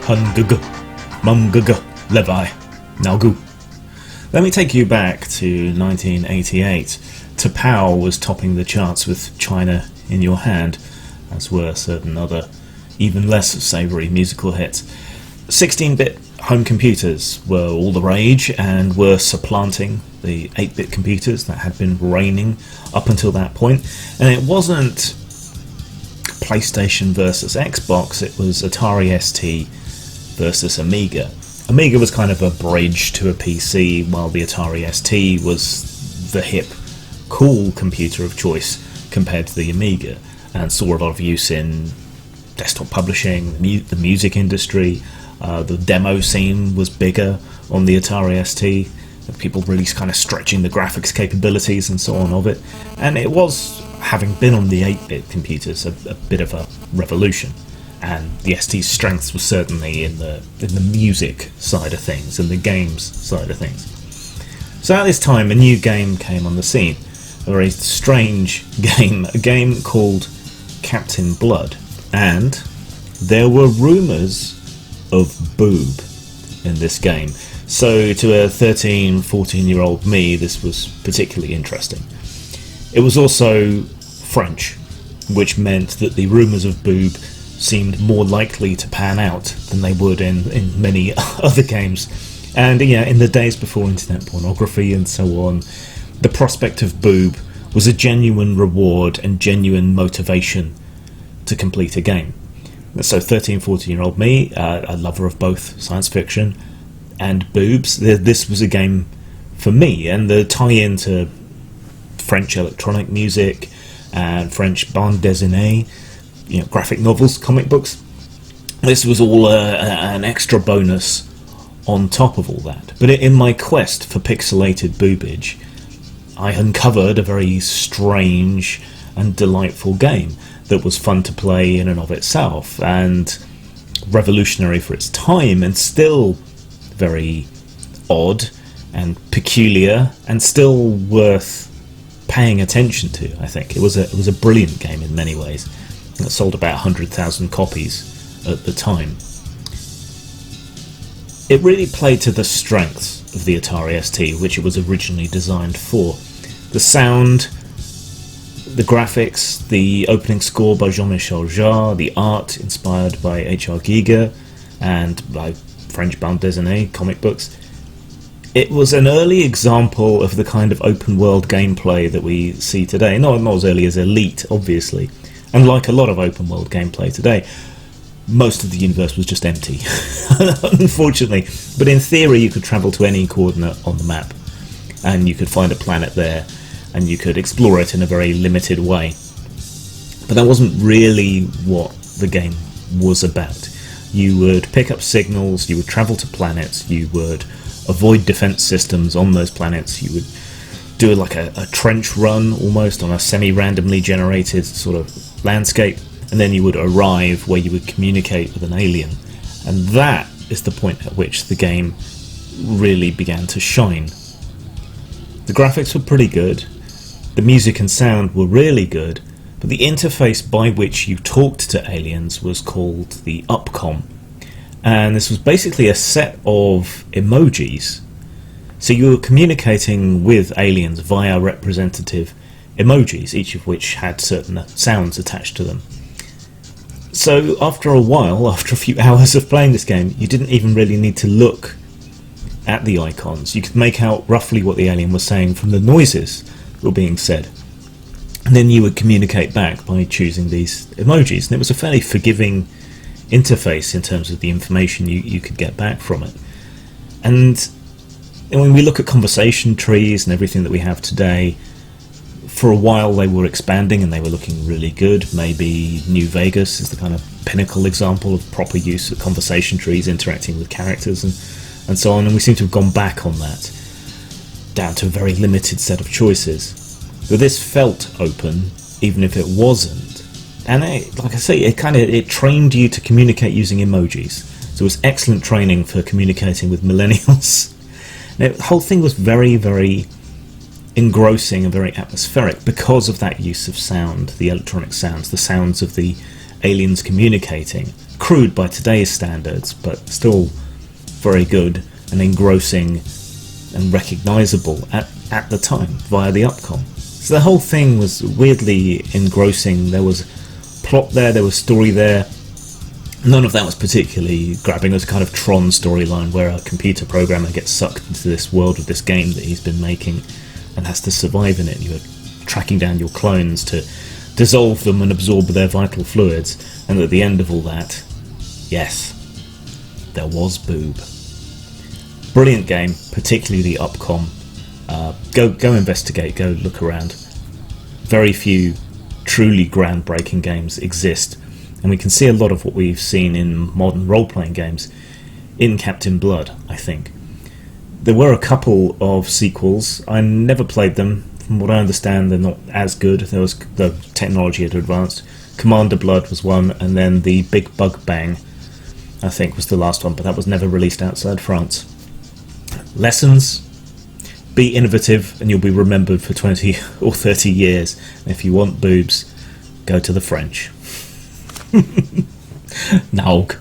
Hungug, Mumgug, Levi, Nalgu. Let me take you back to 1988. Tapao was topping the charts with China in Your Hand, as were certain other, even less savoury musical hits. 16-bit home computers were all the rage and were supplanting the 8-bit computers that had been reigning up until that point. And it wasn't PlayStation versus Xbox, it was Atari ST versus Amiga. Amiga was kind of a bridge to a PC, while the Atari ST was the hip, cool computer of choice compared to the Amiga, and saw a lot of use in desktop publishing, the music industry. The demo scene was bigger on the Atari ST, people really kind of stretching the graphics capabilities and so on of it, and it was, having been on the 8-bit computers, a bit of a revolution. And the ST's strengths were certainly in the music side of things and the games side of things. So at this time, a new game came on the scene, a very strange game, a game called Captain Blood, and there were rumours of boob in this game. So to a 13, 14-year-old me, this was particularly interesting. It was also French, which meant that the rumours of boob seemed more likely to pan out than they would in many other games. And yeah, in the days before internet pornography and so on, the prospect of boob was a genuine reward and genuine motivation to complete a game. So 13, 14-year-old me, a lover of both science fiction and boobs, this was a game for me. And the tie-in to French electronic music and French bande dessinée, graphic novels, comic books, this was all an extra bonus on top of all that. But in my quest for pixelated boobage, I uncovered a very strange and delightful game that was fun to play in and of itself, and revolutionary for its time, and still very odd and peculiar, and still worth paying attention to. I think it was a brilliant game in many ways. It sold about 100,000 copies at the time. It really played to the strengths of the Atari ST, which it was originally designed for. The sound, the graphics, the opening score by Jean-Michel Jarre, the art inspired by H.R. Giger and by French bande dessinée comic books. It was an early example of the kind of open world gameplay that we see today. Not as early as Elite, obviously. And like a lot of open world gameplay today, most of the universe was just empty, unfortunately. But in theory, you could travel to any coordinate on the map, and you could find a planet there, and you could explore it in a very limited way. But that wasn't really what the game was about. You would pick up signals, you would travel to planets, you would avoid defense systems on those planets, you would do like a trench run almost on a semi-randomly generated sort of landscape, and then you would arrive where you would communicate with an alien. And that is the point at which the game really began to shine. The graphics were pretty good, the music and sound were really good, but the interface by which you talked to aliens was called the Opcom. And this was basically a set of emojis. So you were communicating with aliens via representative emojis, each of which had certain sounds attached to them. So after a while, after a few hours of playing this game, you didn't even really need to look at the icons. You could make out roughly what the alien was saying from the noises that were being said. And then you would communicate back by choosing these emojis. And it was a fairly forgiving interface in terms of the information you could get back from it. And when we look at conversation trees and everything that we have today, for a while they were expanding and they were looking really good. Maybe New Vegas is the kind of pinnacle example of proper use of conversation trees interacting with characters and so on, and we seem to have gone back on that, down to a very limited set of choices. But this felt open, even if it wasn't. And like I say, it trained you to communicate using emojis. So it was excellent training for communicating with millennials. Now, the whole thing was very, very engrossing and very atmospheric because of that use of sound, the electronic sounds, the sounds of the aliens communicating crude by today's standards, but still very good and engrossing and recognisable at the time via the Opcom. So the whole thing was weirdly engrossing. There was plot there was story there. None of that was particularly grabbing. It was a kind of Tron storyline where a computer programmer gets sucked into this world of this game that he's been making and has to survive in it. You're tracking down your clones to dissolve them and absorb their vital fluids, and at the end of all that, yes, there was boob. Brilliant game, particularly the Opcom. Go investigate, go look around. Very few truly groundbreaking games exist, and we can see a lot of what we've seen in modern role-playing games in Captain Blood, I think. There were a couple of sequels. I never played them. From what I understand, they're not as good. The technology had advanced. Commander Blood was one, and then the Big Bug Bang, I think, was the last one, but that was never released outside France. Lessons: be innovative and you'll be remembered for 20 or 30 years. And if you want boobs, go to the French. Naug.